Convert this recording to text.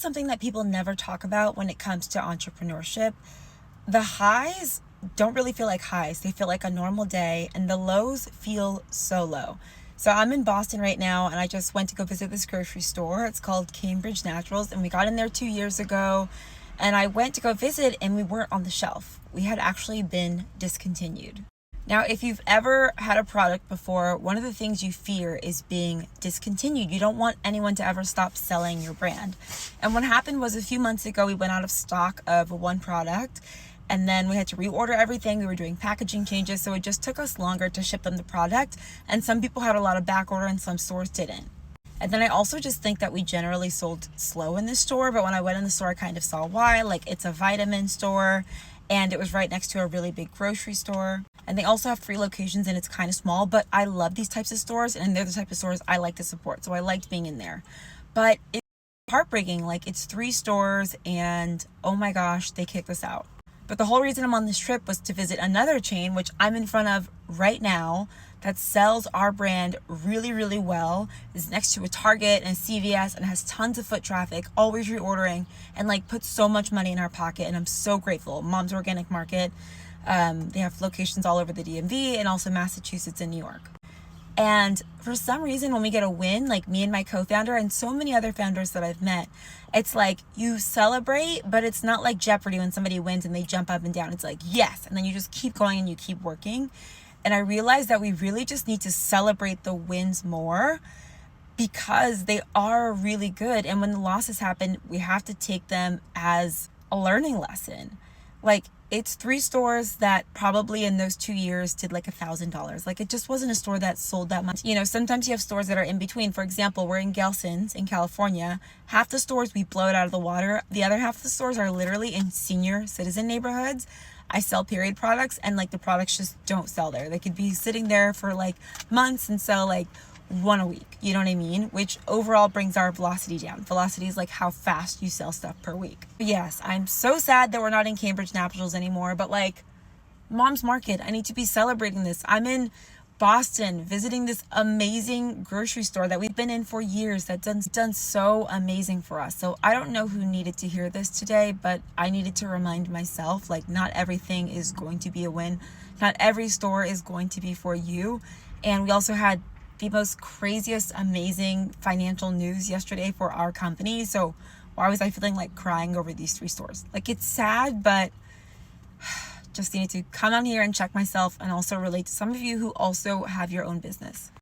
Something that people never talk about when it comes to entrepreneurship. The highs don't really feel like highs. They feel like a normal day, and the lows feel so low. So I'm in Boston right now, and I just went to go visit this grocery store. It's called Cambridge Naturals, and we got in there 2 years ago. And I went to go visit, and we weren't on the shelf. We had actually been discontinued. Now, if you've ever had a product before, one of the things you fear is being discontinued. You don't want anyone to ever stop selling your brand. And what happened was a few months ago, we went out of stock of one product, and then we had to reorder everything. We were doing packaging changes, so it just took us longer to ship them the product. And some people had a lot of back order and some stores didn't. And then I also just think that we generally sold slow in this store, but when I went in the store, I kind of saw why. Like, it's a vitamin store, and it was right next to a really big grocery store. And they also have 3 locations, and it's kind of small, but I love these types of stores, and they're the type of stores I like to support. So I liked being in there. But it's heartbreaking. Like, it's 3 stores, and oh my gosh, they kicked us out. But the whole reason I'm on this trip was to visit another chain, which I'm in front of right now, that sells our brand really, really well. Is next to a Target and a CVS and has tons of foot traffic, always reordering, and like puts so much money in our pocket. And I'm so grateful. Mom's Organic Market. They have locations all over the DMV and also Massachusetts and New York. And for some reason, when we get a win, like me and my co-founder and so many other founders that I've met, it's like you celebrate, but it's not like Jeopardy when somebody wins and they jump up and down. It's like, yes. And then you just keep going and you keep working. And I realized that we really just need to celebrate the wins more because they are really good. And when the losses happen, we have to take them as a learning lesson. Like, it's 3 stores that probably in those 2 years did like $1,000. Like, it just wasn't a store that sold that much. You know, sometimes you have stores that are in between. For example, we're in Gelson's in California. Half the stores we blow it out of the water. The other half of the stores are literally in senior citizen neighborhoods. I sell period products, and like the products just don't sell there. They could be sitting there for like months and sell like 1 a week, you know what I mean? Which overall brings our velocity down. Velocity is like how fast you sell stuff per week. But yes, I'm so sad that we're not in Cambridge Naturals anymore, but like, Mom's Market, I need to be celebrating this. I'm in Boston visiting this amazing grocery store that we've been in for years that's done so amazing for us. So I don't know who needed to hear this today, but I needed to remind myself, like, not everything is going to be a win. Not every store is going to be for you. And we also had the most craziest, amazing financial news yesterday for our company. So why was I feeling like crying over these 3 stores? Like, it's sad, but just needed to come on here and check myself and also relate to some of you who also have your own business.